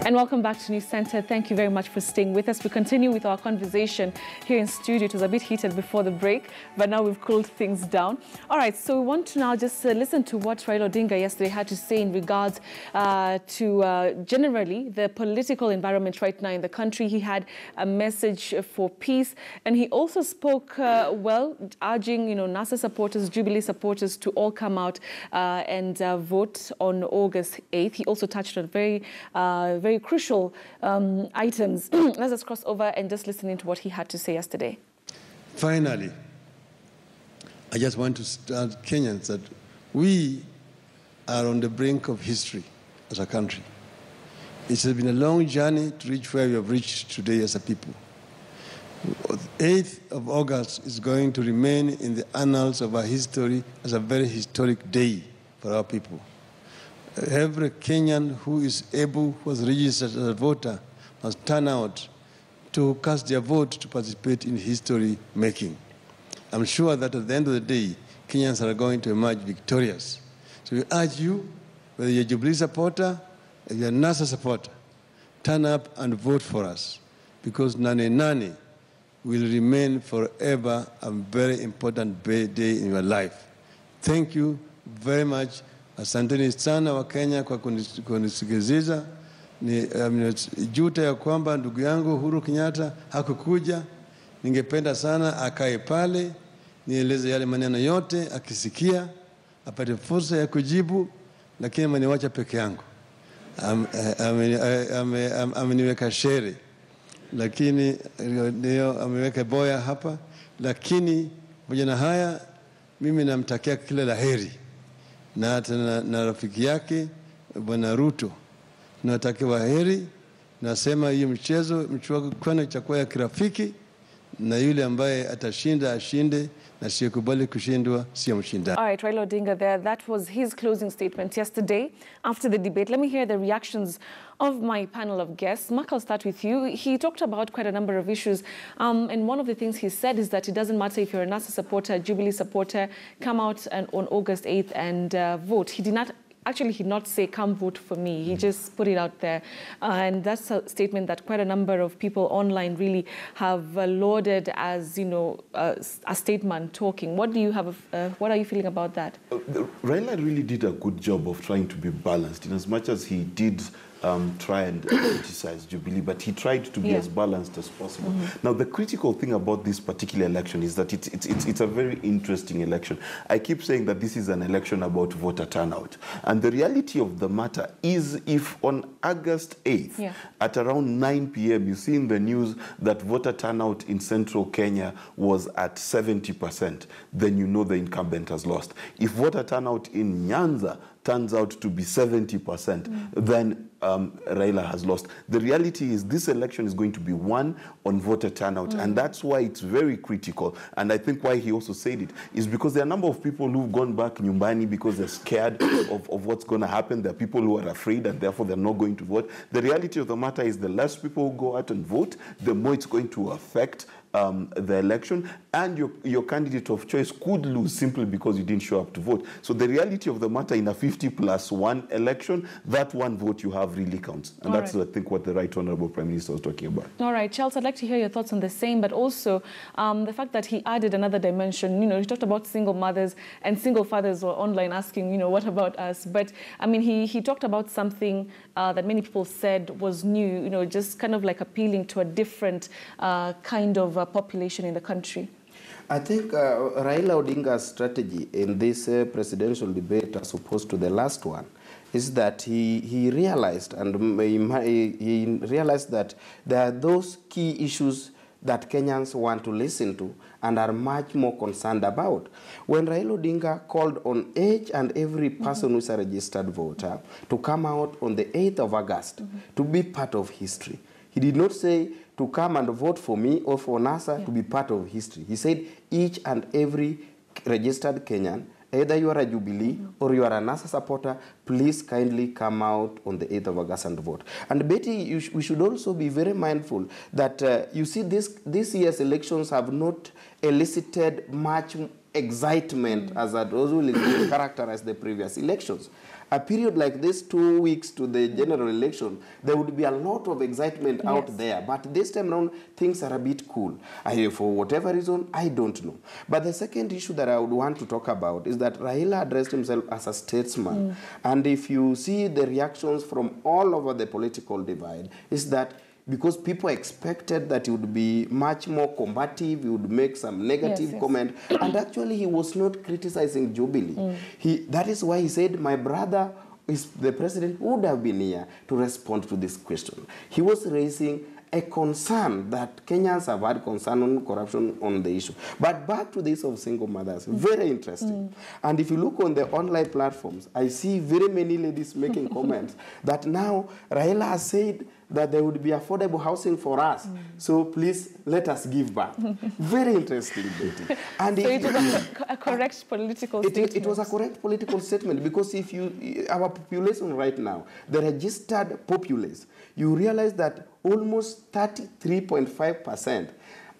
And welcome back to Newscentre. Thank you very much for staying with us. We continue with our conversation here in studio. It was a bit heated before the break, but now we've cooled things down. All right, so we want to now just listen to what Raila Odinga yesterday had to say in regards to generally the political environment right now in the country. He had a message for peace, and he also spoke well, urging NASA supporters, Jubilee supporters to all come out and vote on August 8th. He also touched on very crucial items. Let's just cross over and just listen into what he had to say yesterday. Finally, I just want to tell Kenyans that we are on the brink of history as a country. It has been a long journey to reach where we have reached today as a people. 8th of August is going to remain in the annals of our history as a very historic day for our people. Every Kenyan who is able, who has registered as a voter, must turn out to cast their vote to participate in history making. I'm sure that at the end of the day, Kenyans are going to emerge victorious. So we urge you, whether you're a Jubilee supporter, or you're a NASA supporter, turn up and vote for us, because Nane Nane will remain forever a very important day in your life. Thank you very much. Asanteni sana wa Kenya kwa kunisikiliza. Ni juta ya kwamba ndugu yangu Uhuru Kenyatta hakukuja. Ningependa sana akae pale, nieleze yale maneno yote, akisikia apate fursa ya kujibu, lakini ameniwacha peke yangu. Ameniweka shere, lakini ndio ameweka boya hapa, lakini pamoja na haya mimi namtakia kila laheri na rafiki yake Bwana Ruto. Natakia waheri, nasema hii mchuano itakuwa ya kirafiki, na yule ambaye atashinda ashinde, na siyekubali kushindwa siya mshinda. All right, Raila Odinga there. That was his closing statement yesterday after the debate. Let me hear the reactions of my panel of guests. Mark, I'll start with you. He talked about quite a number of issues. And one of the things he said is that it doesn't matter if you're a NASA supporter, a Jubilee supporter, come out on August 8th and vote. He did not say, come vote for me. He just put it out there. And that's a statement that quite a number of people online really have lauded as, a statesman talking. What are you feeling about that? Raila really did a good job of trying to be balanced, in as much as he did try and criticize Jubilee, but he tried to be as balanced as possible. Mm-hmm. Now, the critical thing about this particular election is that it's a very interesting election. I keep saying that this is an election about voter turnout. And the reality of the matter is, if on August 8th, at around 9 p.m., you see in the news that voter turnout in central Kenya was at 70%, then you know the incumbent has lost. If voter turnout in Nyanza turns out to be 70%, then Raila has lost. The reality is this election is going to be won on voter turnout, and that's why it's very critical. And I think why he also said it is because there are a number of people who've gone back nyumbani because they're scared of what's going to happen. There are people who are afraid and therefore they're not going to vote. The reality of the matter is the less people who go out and vote, the more it's going to affect the election, and your candidate of choice could lose simply because you didn't show up to vote. So the reality of the matter, in a 50+1 election, that one vote you have really counts. And that's, I think, what the Right Honourable Prime Minister was talking about. All right, Charles, I'd like to hear your thoughts on the same, but also the fact that he added another dimension. He talked about single mothers, and single fathers were online asking, what about us? But, I mean, he talked about something that many people said was new, just kind of like appealing to a different kind of population in the country. I think Raila Odinga's strategy in this presidential debate, as opposed to the last one, is that he realized, and he realized that there are those key issues that Kenyans want to listen to and are much more concerned about. When Raila Odinga called on each and every person who is a registered voter to come out on the 8th of August to be part of history, he did not say to come and vote for me or for NASA to be part of history. He said each and every registered Kenyan, either you are a Jubilee or you are a NASA supporter, please kindly come out on the 8th of August and vote. And Betty, we should also be very mindful that you see this year's elections have not elicited much excitement as those will characterize the previous elections. a period like this, 2 weeks to the general election, there would be a lot of excitement out there. But this time around, things are a bit cool. For whatever reason, I don't know. But the second issue that I would want to talk about is that Raila addressed himself as a statesman. And if you see the reactions from all over the political divide, is that because people expected that he would be much more combative, he would make some negative comment, and actually he was not criticizing Jubilee. That is why he said, my brother is the president would have been here to respond to this question. He was raising a concern that Kenyans have had concern on corruption on the issue. But back to this of single mothers, very interesting. And if you look on the online platforms, I see very many ladies making comments that now Raila has said that there would be affordable housing for us. So please let us give back. Very interesting, Betty. And so it was a correct political statement. It was a correct political statement because if our population right now, the registered populace, you realize that almost 33.5%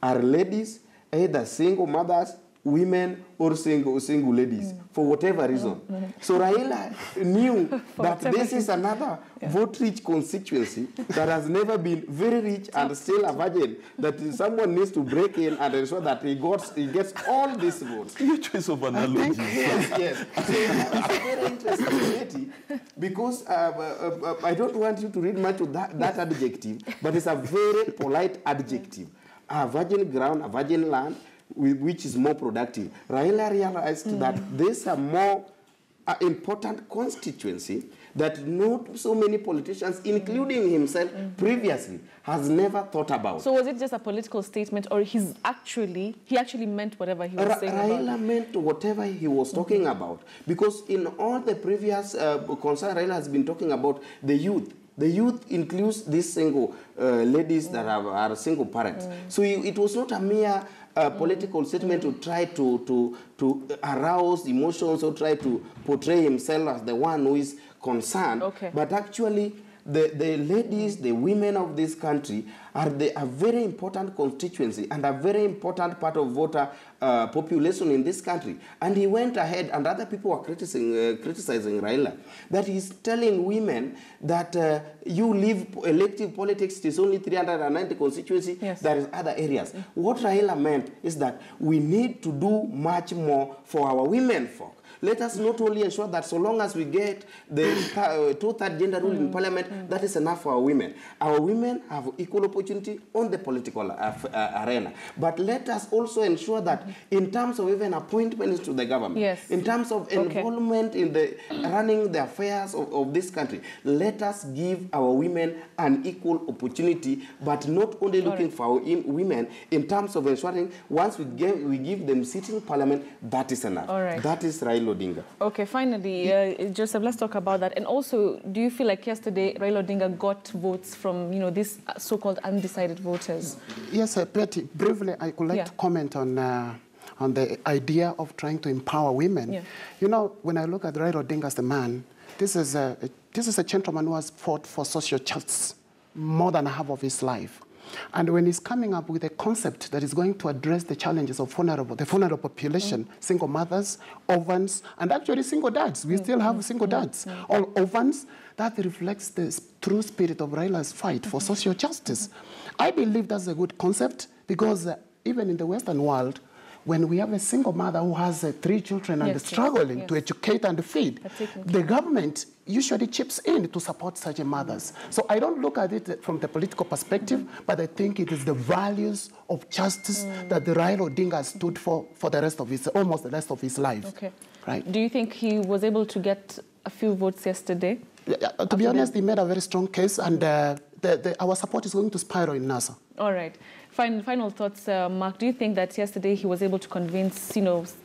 are ladies, either single mothers, women, or single ladies, for whatever reason. So Raila knew that this is another vote-rich constituency that has never been very rich and still a virgin, that someone needs to break in and ensure that he gets all these votes. Your choice of analogy. Yes. So it's very interesting, because I don't want you to read much of that adjective, but it's a very polite adjective. A virgin ground, a virgin land, which is more productive. Raila realized that this is a more important constituency that not so many politicians, including himself previously, has never thought about. So was it just a political statement, or he actually meant whatever he was saying Raila about? meant whatever he was talking about, because in all the previous concern, Raila has been talking about the youth. The youth includes these single ladies that are single parents. So it was not a mere political statement to try to arouse emotions or try to portray himself as the one who is concerned. But actually, the ladies, the women of this country are a very important constituency and a very important part of voter population in this country. And he went ahead, and other people were criticizing Raila, that he's telling women that you leave elective politics, it is only 390 constituency, there is other areas. What Raila meant is that we need to do much more for our women folk. Let us not only ensure that so long as we get the two-third gender rule in parliament, that is enough for our women. Our women have equal opportunity on the political arena. But let us also ensure that in terms of even appointments to the government, in terms of involvement in the running the affairs of this country, let us give our women an equal opportunity, but not only looking for our women in terms of ensuring once we give them seats in parliament, that is enough. That is Raila Odinga. Okay, finally, Joseph, let's talk about that. And also, do you feel like yesterday Raila Odinga got votes from, these so-called undecided voters? Yes, Betty, briefly, I would like to comment on the idea of trying to empower women. When I look at Raila Odinga as the man, this is a gentleman who has fought for social justice more than half of his life. And when he's coming up with a concept that is going to address the challenges of the vulnerable population, single mothers, orphans, and actually single dads. We still have single dads. All orphans, that reflects the true spirit of Raila's fight for social justice. I believe that's a good concept because even in the Western world, when we have a single mother who has 3 children and struggling to educate and feed, the government usually chips in to support such mothers. So I don't look at it from the political perspective, but I think it is the values of justice that the Raila Odinga stood for the rest of almost the rest of his life. Right. Do you think he was able to get a few votes yesterday? To be honest, he made a very strong case, and our support is going to spiral in NASA. All right. Final thoughts, Mark. Do you think that yesterday he was able to convince,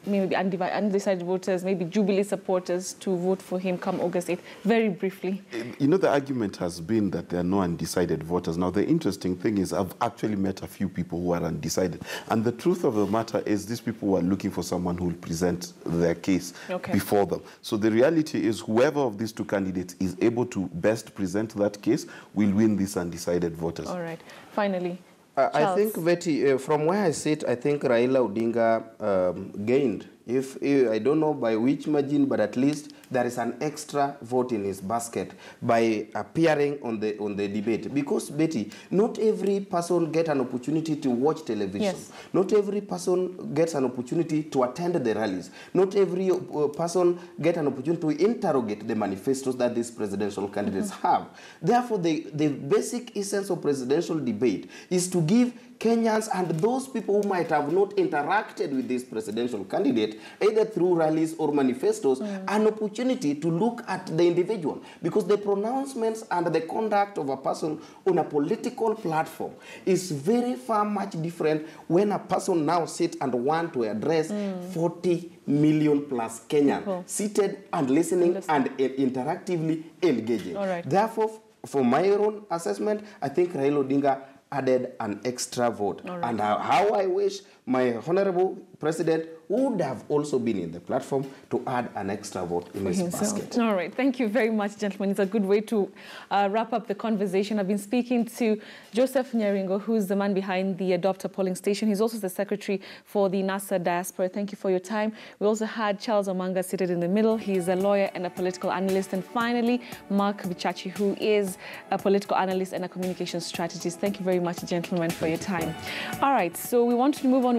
maybe undecided voters, maybe Jubilee supporters to vote for him come August 8th? Very briefly. The argument has been that there are no undecided voters. Now, the interesting thing is I've actually met a few people who are undecided. And the truth of the matter is these people are looking for someone who will present their case before them. So the reality is whoever of these 2 candidates is able to best present that case will win these undecided voters. All right. Finally. I think, Betty, from where I sit, I think Raila Odinga gained. If I don't know by which margin, but at least there is an extra vote in his basket by appearing on the debate. Because, Betty, not every person gets an opportunity to watch television. Yes. Not every person gets an opportunity to attend the rallies. Not every person gets an opportunity to interrogate the manifestos that these presidential candidates have. Therefore, the basic essence of presidential debate is to give Kenyans and those people who might have not interacted with this presidential candidate, either through rallies or manifestos, an opportunity to look at the individual. Because the pronouncements and the conduct of a person on a political platform is very far much different when a person now sits and wants to address 40 million plus Kenyans seated and listening and interactively engaging. Therefore, for my own assessment, I think Raila Odinga added an extra vote. And how I wish my honorable president would have also been in the platform to add an extra vote in his basket. All right. Thank you very much, gentlemen. It's a good way to wrap up the conversation. I've been speaking to Joseph Nyaringo, who's the man behind the Adopter polling station. He's also the secretary for the NASA diaspora. Thank you for your time. We also had Charles Omanga seated in the middle. He's a lawyer and a political analyst. And finally, Mark Bichachi, who is a political analyst and a communications strategist. Thank you very much, gentlemen, for your time. All right. So we want to move on